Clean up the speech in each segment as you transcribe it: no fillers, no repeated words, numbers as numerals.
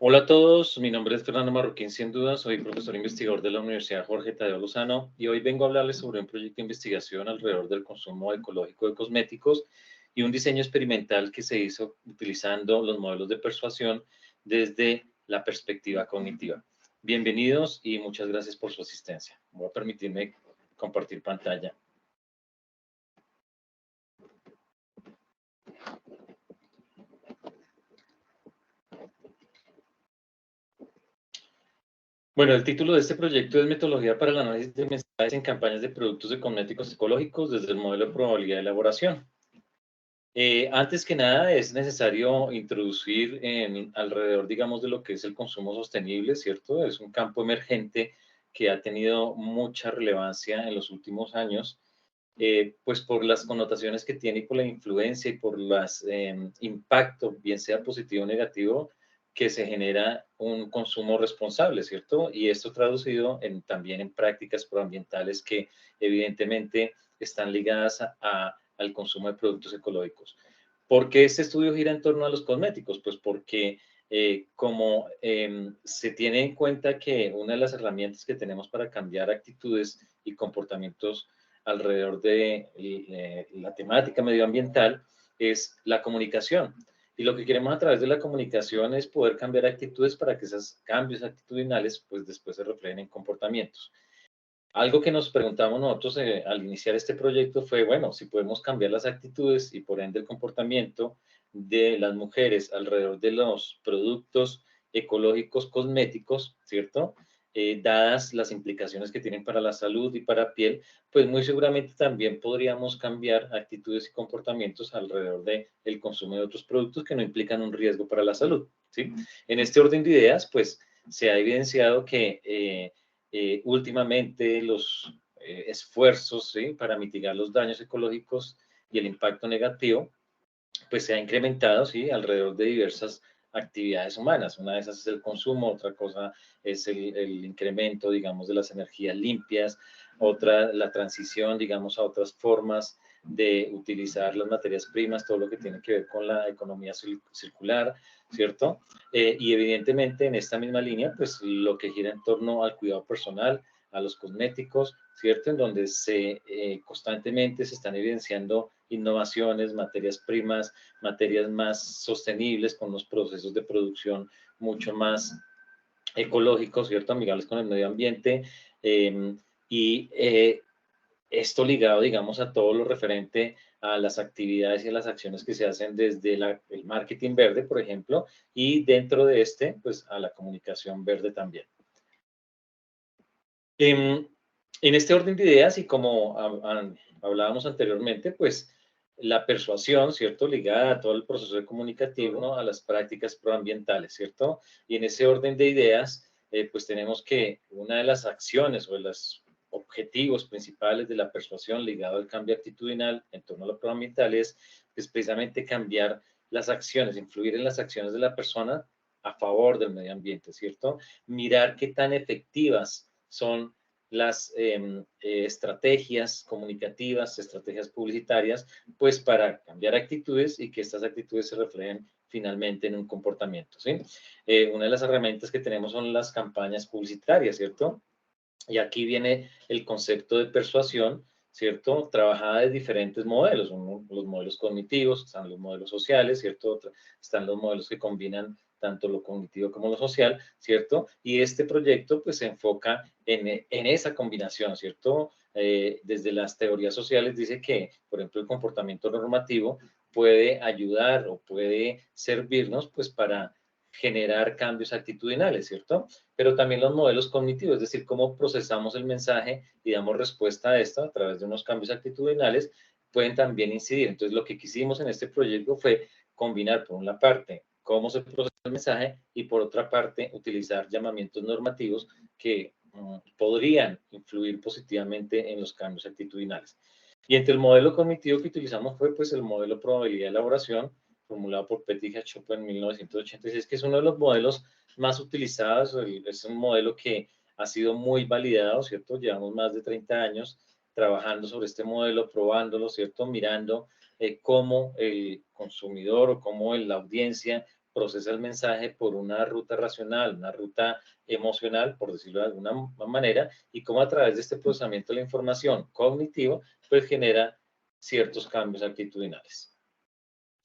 Hola a todos, mi nombre es Fernando Marroquín, sin duda, soy profesor investigador de la Universidad Jorge Tadeo Lozano y hoy vengo a hablarles sobre un proyecto de investigación alrededor del consumo ecológico de cosméticos y un diseño experimental que se hizo utilizando los modelos de persuasión desde la perspectiva cognitiva. Bienvenidos y muchas gracias por su asistencia. Voy a permitirme compartir pantalla. Bueno, el título de este proyecto es Metodología para el análisis de mensajes en campañas de productos de cosméticos ecológicos desde el modelo de probabilidad de elaboración. Antes que nada, es necesario introducir alrededor, digamos, de lo que es el consumo sostenible, ¿cierto? Es un campo emergente que ha tenido mucha relevancia en los últimos años, pues por las connotaciones que tiene y por la influencia y por los impacto, bien sea positivo o negativo, que se genera un consumo responsable, ¿cierto? Y esto traducido también en prácticas proambientales que evidentemente están ligadas al consumo de productos ecológicos. ¿Por qué este estudio gira en torno a los cosméticos? Pues porque como se tiene en cuenta que una de las herramientas que tenemos para cambiar actitudes y comportamientos alrededor de la temática medioambiental es la comunicación. Y lo que queremos a través de la comunicación es poder cambiar actitudes para que esos cambios actitudinales pues después se reflejen en comportamientos. Algo que nos preguntamos nosotros al iniciar este proyecto fue, bueno, si podemos cambiar las actitudes y por ende el comportamiento de las mujeres alrededor de los productos ecológicos cosméticos, ¿cierto? Dadas las implicaciones que tienen para la salud y para piel, pues muy seguramente también podríamos cambiar actitudes y comportamientos alrededor del consumo de otros productos que no implican un riesgo para la salud, ¿sí? En este orden de ideas, pues se ha evidenciado que últimamente los esfuerzos, ¿sí?, para mitigar los daños ecológicos y el impacto negativo, pues se ha incrementado, ¿sí?, alrededor de diversas actividades humanas. Una de esas es el consumo, otra cosa es el incremento, digamos, de las energías limpias, otra la transición, digamos, a otras formas de utilizar las materias primas, todo lo que tiene que ver con la economía circular, ¿cierto? Y evidentemente en esta misma línea, pues lo que gira en torno al cuidado personal, a los cosméticos, ¿cierto? En donde constantemente se están evidenciando innovaciones, materias primas, materias más sostenibles, con unos procesos de producción mucho más ecológicos, ¿cierto? Amigables con el medio ambiente. Eh, y esto ligado, digamos, a todo lo referente a las actividades y a las acciones que se hacen desde el marketing verde, por ejemplo, y dentro de este, pues a la comunicación verde también. En este orden de ideas y como hablábamos anteriormente, pues la persuasión, ¿cierto? Ligada a todo el proceso de comunicativo, ¿no?, a las prácticas proambientales, ¿cierto? Y en ese orden de ideas, pues tenemos que una de las acciones o de los objetivos principales de la persuasión ligado al cambio actitudinal en torno a lo proambiental es precisamente cambiar las acciones, influir en las acciones de la persona a favor del medio ambiente, ¿cierto? Mirar qué tan efectivas son las estrategias comunicativas, estrategias publicitarias, pues para cambiar actitudes y que estas actitudes se reflejen finalmente en un comportamiento, ¿sí? Una de las herramientas que tenemos son las campañas publicitarias, ¿cierto? Y aquí viene el concepto de persuasión, ¿cierto? Trabajada de diferentes modelos, los modelos cognitivos, están los modelos sociales, ¿cierto? Están los modelos que combinan tanto lo cognitivo como lo social, ¿cierto? Y este proyecto pues se enfoca en esa combinación, ¿cierto? Desde las teorías sociales dice que, por ejemplo, el comportamiento normativo puede ayudar o puede servirnos pues para generar cambios actitudinales, ¿cierto? Pero también los modelos cognitivos, es decir, cómo procesamos el mensaje y damos respuesta a esto a través de unos cambios actitudinales, pueden también incidir. Entonces, lo que quisimos en este proyecto fue combinar, por una parte, cómo se procesa el mensaje y, por otra parte, utilizar llamamientos normativos que podrían influir positivamente en los cambios actitudinales. Y entre el modelo cognitivo que utilizamos fue pues el modelo probabilidad de elaboración, formulado por Petit y Chopin en 1986, que es uno de los modelos más utilizados, es un modelo que ha sido muy validado, ¿cierto? Llevamos más de 30 años trabajando sobre este modelo, probándolo, ¿cierto? Mirando cómo el consumidor o cómo la audiencia procesa el mensaje por una ruta racional, una ruta emocional, por decirlo de alguna manera, y cómo a través de este procesamiento de la información cognitivo, pues genera ciertos cambios actitudinales.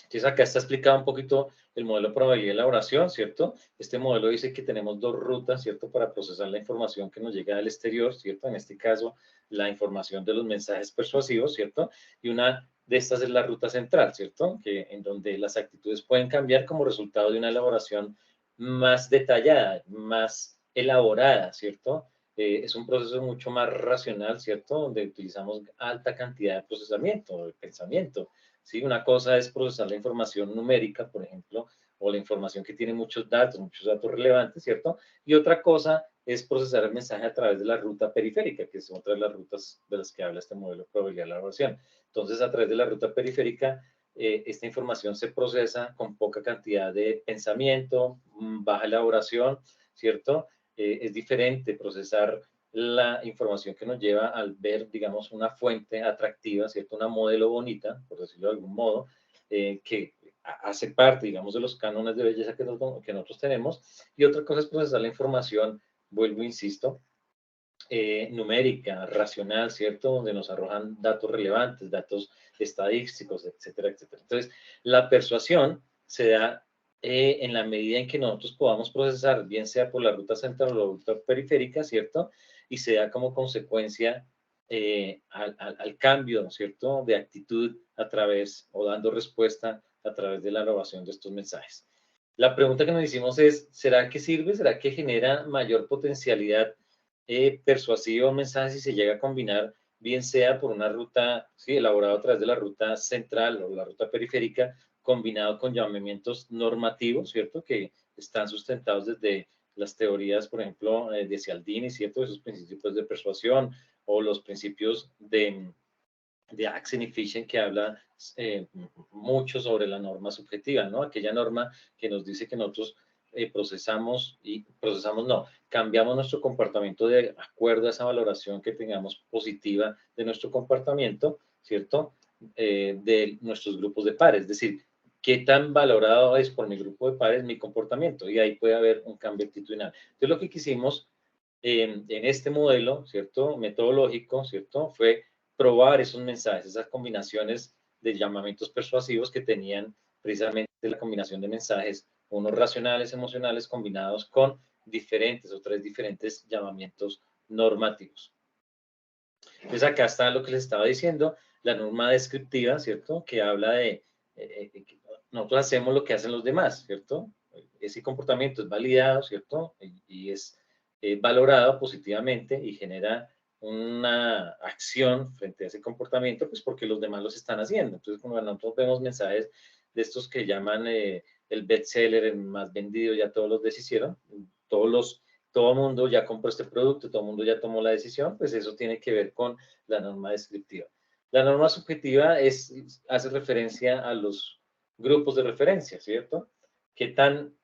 Entonces acá está explicado un poquito el modelo de probabilidad de elaboración, ¿cierto? Este modelo dice que tenemos dos rutas, ¿cierto? Para procesar la información que nos llega del exterior, ¿cierto? En este caso, la información de los mensajes persuasivos, ¿cierto? Y una de estas es la ruta central, ¿cierto? Que en donde las actitudes pueden cambiar como resultado de una elaboración más detallada, más elaborada, ¿cierto? Es un proceso mucho más racional, ¿cierto? Donde utilizamos alta cantidad de procesamiento, de pensamiento. ¿Sí? Una cosa es procesar la información numérica, por ejemplo, o la información que tiene muchos datos relevantes, ¿cierto? Y otra cosa es procesar el mensaje a través de la ruta periférica, que es otra de las rutas de las que habla este modelo de probabilidad de elaboración. Entonces, a través de la ruta periférica, esta información se procesa con poca cantidad de pensamiento, baja elaboración, ¿cierto? Es diferente procesar la información que nos lleva al ver, digamos, una fuente atractiva, ¿cierto? Una modelo bonita, por decirlo de algún modo, que hace parte, digamos, de los cánones de belleza que nosotros tenemos. Y otra cosa es procesar la información, vuelvo, insisto, numérica, racional, ¿cierto? Donde nos arrojan datos relevantes, datos estadísticos, etcétera, etcétera. Entonces, la persuasión se da en la medida en que nosotros podamos procesar, bien sea por la ruta central o la ruta periférica, ¿cierto? Y se da como consecuencia al cambio, ¿cierto? De actitud a través o dando respuesta a través de la elaboración de estos mensajes. La pregunta que nos hicimos es, ¿será que sirve? ¿Será que genera mayor potencialidad persuasiva un mensaje si se llega a combinar, bien sea por una ruta, sí, elaborada a través de la ruta central o la ruta periférica, combinado con llamamientos normativos, ¿cierto? Que están sustentados desde las teorías, por ejemplo, de Cialdini, ¿cierto? Esos principios de persuasión o los principios de Axel y Fischer que habla mucho sobre la norma subjetiva, ¿no? Aquella norma que nos dice que nosotros procesamos no, cambiamos nuestro comportamiento de acuerdo a esa valoración que tengamos positiva de nuestro comportamiento, ¿cierto? De nuestros grupos de pares, es decir, qué tan valorado es por mi grupo de pares mi comportamiento, y ahí puede haber un cambio actitudinal. Entonces, lo que quisimos en este modelo, ¿cierto? Metodológico, ¿cierto? Fue probar esos mensajes, esas combinaciones de llamamientos persuasivos que tenían precisamente la combinación de mensajes, unos racionales, emocionales, combinados con diferentes o tres diferentes llamamientos normativos. Entonces acá está lo que les estaba diciendo, la norma descriptiva, ¿cierto? Que habla de, que nosotros hacemos lo que hacen los demás, ¿cierto? Ese comportamiento es validado, ¿cierto? Y es valorado positivamente y genera una acción frente a ese comportamiento, pues porque los demás los están haciendo. Entonces, cuando nosotros vemos mensajes de estos que llaman el bestseller, el más vendido, ya todos los deshicieron, todo el mundo ya compró este producto, todo el mundo ya tomó la decisión, pues eso tiene que ver con la norma descriptiva. La norma subjetiva hace referencia a los grupos de referencia, ¿cierto? ¿Qué tan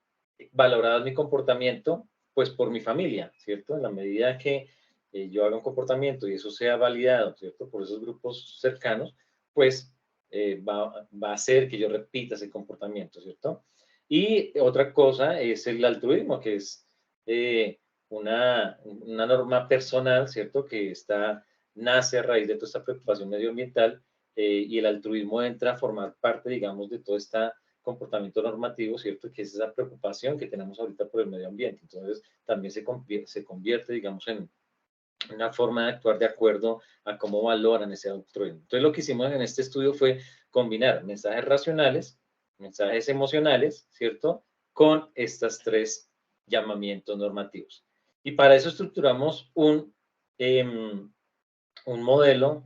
valorado es mi comportamiento? Pues por mi familia, ¿cierto? En la medida que yo haga un comportamiento y eso sea validado, ¿cierto? Por esos grupos cercanos, pues va a hacer que yo repita ese comportamiento, ¿cierto? Y otra cosa es el altruismo, que es una norma personal, ¿cierto? Que nace a raíz de toda esta preocupación medioambiental y el altruismo entra a formar parte, digamos, de todo este comportamiento normativo, ¿cierto? Que es esa preocupación que tenemos ahorita por el medio ambiente. Entonces, también se convierte, digamos, en una forma de actuar de acuerdo a cómo valoran ese altruismo. Entonces, lo que hicimos en este estudio fue combinar mensajes racionales, mensajes emocionales, ¿cierto? Con estas tres llamamientos normativos. Y para eso estructuramos un modelo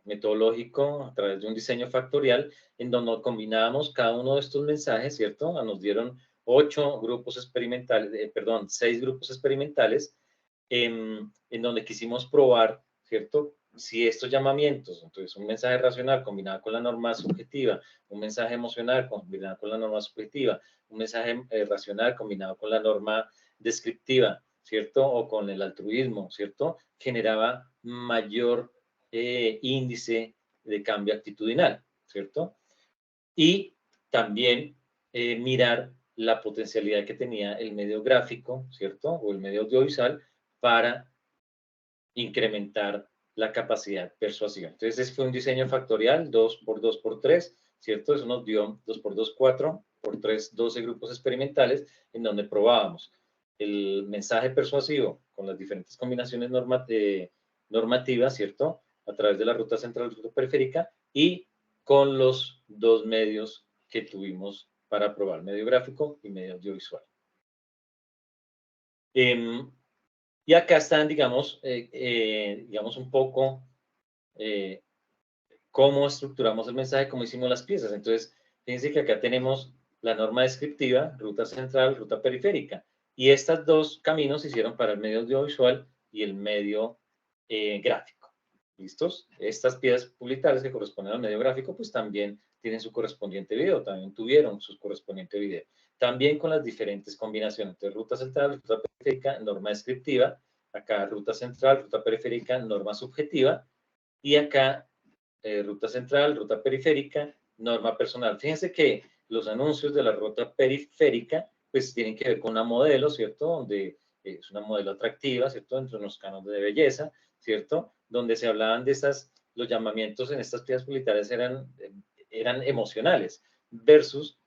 metodológico a través de un diseño factorial en donde combinábamos cada uno de estos mensajes, ¿cierto? Nos dieron 6 grupos experimentales en donde quisimos probar, ¿cierto? Si estos llamamientos, entonces un mensaje racional combinado con la norma subjetiva, un mensaje emocional combinado con la norma subjetiva, un mensaje racional combinado con la norma descriptiva, ¿cierto? O con el altruismo, ¿cierto? Generaba mayor índice de cambio actitudinal, ¿cierto? Y también mirar la potencialidad que tenía el medio gráfico, ¿cierto? O el medio audiovisual para incrementar la capacidad persuasiva. Entonces, ese fue un diseño factorial, 2 por 2 por 3, ¿cierto? Eso nos dio 2 por 2, 4, por 3, 12 grupos experimentales en donde probábamos el mensaje persuasivo con las diferentes combinaciones normativas, ¿cierto? A través de la ruta central, ruta periférica, y con los dos medios que tuvimos para probar, medio gráfico y medio audiovisual. Y acá están, digamos, un poco cómo estructuramos el mensaje, cómo hicimos las piezas. Entonces, fíjense que acá tenemos la norma descriptiva, ruta central, ruta periférica. Y estos dos caminos se hicieron para el medio audiovisual y el medio gráfico. ¿Listos? Estas piezas publicitarias que corresponden al medio gráfico, pues también tienen su correspondiente video, también tuvieron su correspondiente video. También con las diferentes combinaciones. Entonces, ruta central, ruta periférica, norma descriptiva. Acá, ruta central, ruta periférica, norma subjetiva. Y acá, ruta central, ruta periférica, norma personal. Fíjense que los anuncios de la ruta periférica, pues tienen que ver con una modelo, ¿cierto? Donde es una modelo atractiva, ¿cierto? Dentro de unos cánones de belleza, ¿cierto? Donde se hablaban de los llamamientos en estas piezas publicitarias eran emocionales, versus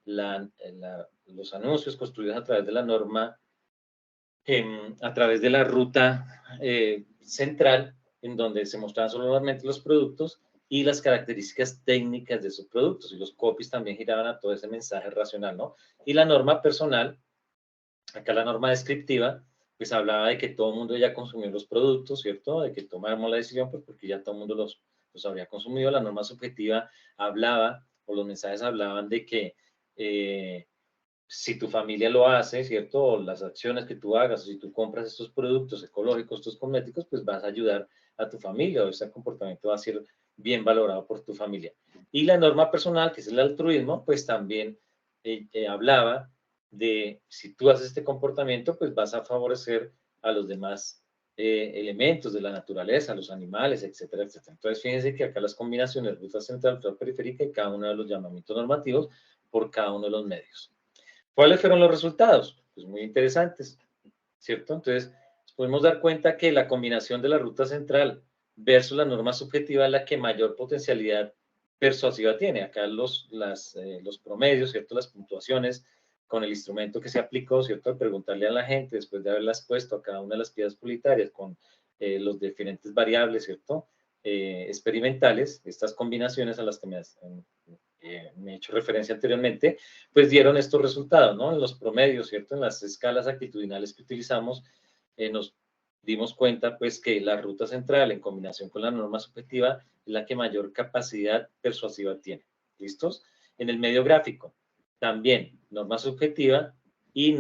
los anuncios construidos a través de la norma, a través de la ruta central, en donde se mostraban solamente los productos y las características técnicas de esos productos, y los copies también giraban a todo ese mensaje racional, ¿no? Y la norma personal, acá la norma descriptiva, pues hablaba de que todo el mundo ya consumió los productos, ¿cierto? De que tomáramos la decisión, pues porque ya todo el mundo los habría consumido. La norma subjetiva hablaba, o los mensajes hablaban de que si tu familia lo hace, ¿cierto? O las acciones que tú hagas, o si tú compras estos productos ecológicos, estos cosméticos, pues vas a ayudar a tu familia, o ese comportamiento va a ser bien valorado por tu familia. Y la norma personal, que es el altruismo, pues también hablaba de si tú haces este comportamiento, pues vas a favorecer a los demás elementos de la naturaleza, los animales, etcétera, etcétera. Entonces, fíjense que acá las combinaciones, ruta central, ruta periférica y cada uno de los llamamientos normativos por cada uno de los medios. ¿Cuáles fueron los resultados? Pues muy interesantes, ¿cierto? Entonces, nos podemos dar cuenta que la combinación de la ruta central versus la norma subjetiva es la que mayor potencialidad persuasiva tiene. Acá los promedios, ¿cierto? Las puntuaciones con el instrumento que se aplicó, ¿cierto? Al preguntarle a la gente, después de haberlas puesto a cada una de las piezas publicitarias con los diferentes variables, ¿cierto? Experimentales, estas combinaciones a las que me he hecho referencia anteriormente, pues dieron estos resultados, ¿no? En los promedios, ¿cierto? En las escalas actitudinales que utilizamos, nos dimos cuenta, pues, que la ruta central, en combinación con la norma subjetiva, es la que mayor capacidad persuasiva tiene. ¿Listos? En el medio gráfico, también norma subjetiva y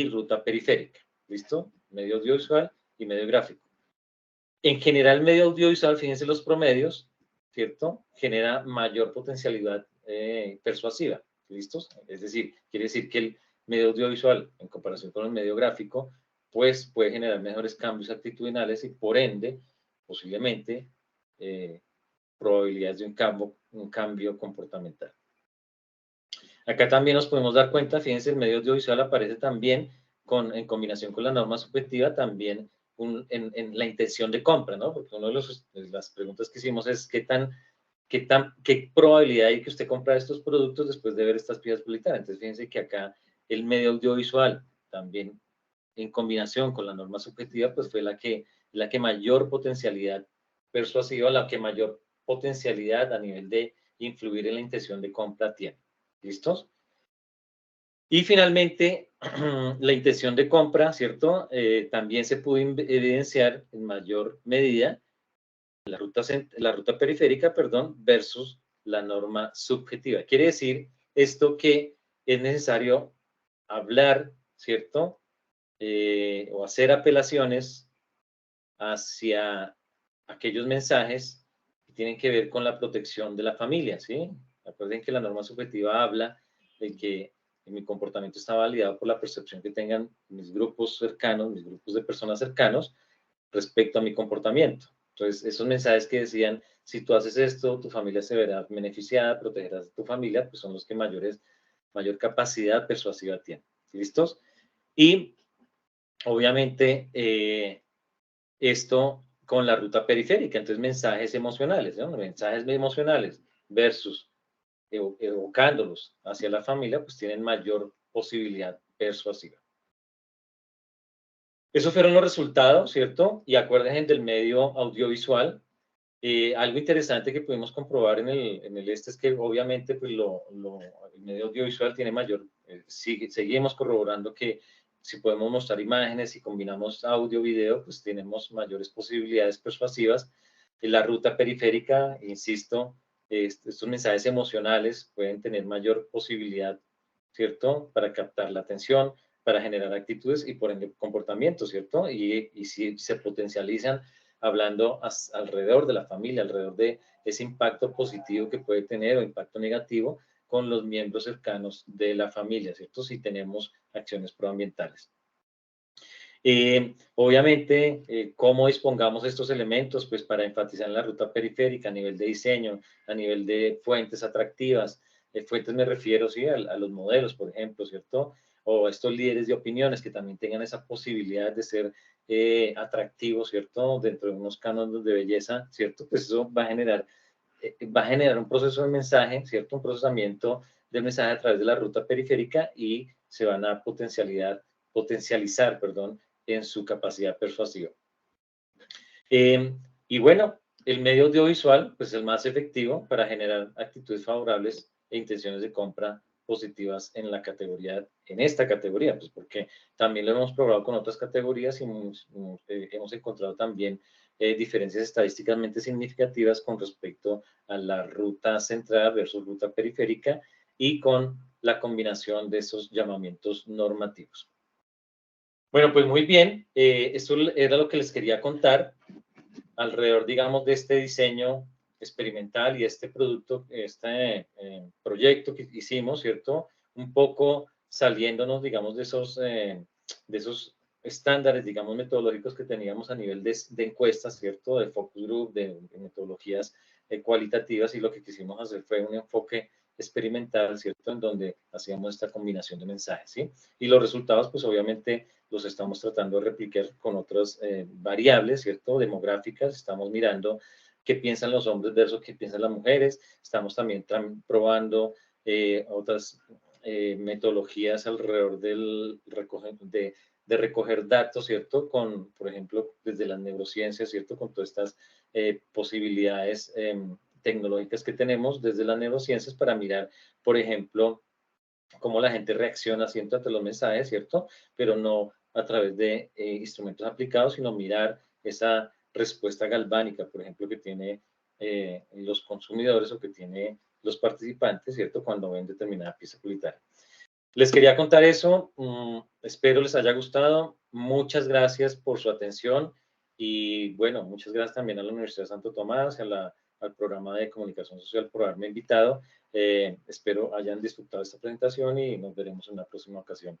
ruta periférica. ¿Listo? Medio audiovisual y medio gráfico. En general, medio audiovisual, fíjense los promedios, ¿cierto? Genera mayor potencialidad persuasiva, ¿listos? Es decir, quiere decir que el medio audiovisual, en comparación con el medio gráfico, pues puede generar mejores cambios actitudinales y por ende, posiblemente, probabilidades de un cambio comportamental. Acá también nos podemos dar cuenta, fíjense, el medio audiovisual aparece también en combinación con la norma subjetiva, también en la intención de compra, ¿no? Porque una de las preguntas que hicimos es qué probabilidad hay que usted compre estos productos después de ver estas piezas publicitarias. Entonces, fíjense que acá el medio audiovisual también en combinación con la norma subjetiva, pues fue la que mayor potencialidad persuasiva, la que mayor potencialidad a nivel de influir en la intención de compra tiene. ¿Listos? Y finalmente, la intención de compra, ¿cierto? También se pudo evidenciar en mayor medida la ruta periférica, perdón, versus la norma subjetiva. Quiere decir esto que es necesario hablar, ¿cierto? O hacer apelaciones hacia aquellos mensajes que tienen que ver con la protección de la familia, ¿sí? Recuerden que la norma subjetiva habla de que mi comportamiento está validado por la percepción que tengan mis grupos cercanos, mis grupos de personas cercanos respecto a mi comportamiento. Entonces, esos mensajes que decían, si tú haces esto, tu familia se verá beneficiada, protegerás a tu familia, pues son los que mayores mayor capacidad persuasiva tiene. ¿Listos? Y obviamente esto con la ruta periférica, entonces mensajes emocionales, ¿no? Mensajes emocionales versus evocándolos hacia la familia, pues tienen mayor posibilidad persuasiva. Esos fueron los resultados, ¿cierto? Y acuérdense del medio audiovisual. Algo interesante que pudimos comprobar en el este es que obviamente pues el medio audiovisual tiene mayor, seguimos corroborando que si podemos mostrar imágenes y combinamos audio, video, pues tenemos mayores posibilidades persuasivas. En la ruta periférica, insisto, estos mensajes emocionales pueden tener mayor posibilidad, ¿cierto? Para captar la atención, para generar actitudes y por ende comportamientos, ¿cierto? Y si se potencializan hablando alrededor de la familia, alrededor de ese impacto positivo que puede tener o impacto negativo con los miembros cercanos de la familia, ¿cierto? Si tenemos acciones proambientales. Obviamente, ¿cómo dispongamos estos elementos? Pues para enfatizar en la ruta periférica a nivel de diseño, a nivel de fuentes atractivas. Fuentes me refiero, sí, a los modelos, por ejemplo, ¿cierto? O estos líderes de opiniones que también tengan esa posibilidad de ser atractivos, ¿cierto? Dentro de unos cánones de belleza, ¿cierto? Pues eso va a generar un proceso de mensaje, ¿cierto? Un procesamiento del mensaje a través de la ruta periférica y se van a potencializar, perdón, en su capacidad persuasiva. Y bueno, el medio audiovisual, pues el más efectivo para generar actitudes favorables e intenciones de compra positivas en la categoría, en esta categoría, pues porque también lo hemos probado con otras categorías y hemos encontrado también diferencias estadísticamente significativas con respecto a la ruta central versus ruta periférica y con la combinación de esos llamamientos normativos. Bueno, pues muy bien, esto era lo que les quería contar alrededor, digamos, de este diseño experimental y este producto, este proyecto que hicimos, ¿cierto? Un poco saliéndonos, digamos, de esos estándares, digamos, metodológicos que teníamos a nivel de encuestas, ¿cierto? De focus group, de metodologías cualitativas y lo que quisimos hacer fue un enfoque experimental, ¿cierto? En donde hacíamos esta combinación de mensajes, ¿sí? Y los resultados, pues obviamente los estamos tratando de replicar con otras variables, ¿cierto? Demográficas, estamos mirando qué piensan los hombres versus qué piensan las mujeres, estamos también probando otras metodologías alrededor de recoger datos, ¿cierto? Con, por ejemplo, desde las neurociencias, ¿cierto? Con todas estas posibilidades tecnológicas que tenemos desde las neurociencias para mirar, por ejemplo, cómo la gente reacciona siempre ante los mensajes, ¿cierto? Pero no a través de instrumentos aplicados, sino mirar esa respuesta galvánica, por ejemplo, que tiene los consumidores o que tiene los participantes, ¿cierto? Cuando ven determinada pieza publicitaria. Les quería contar eso, espero les haya gustado, muchas gracias por su atención y bueno, muchas gracias también a la Universidad de Santo Tomás, al programa de comunicación social por haberme invitado. Espero hayan disfrutado esta presentación y nos veremos en una próxima ocasión.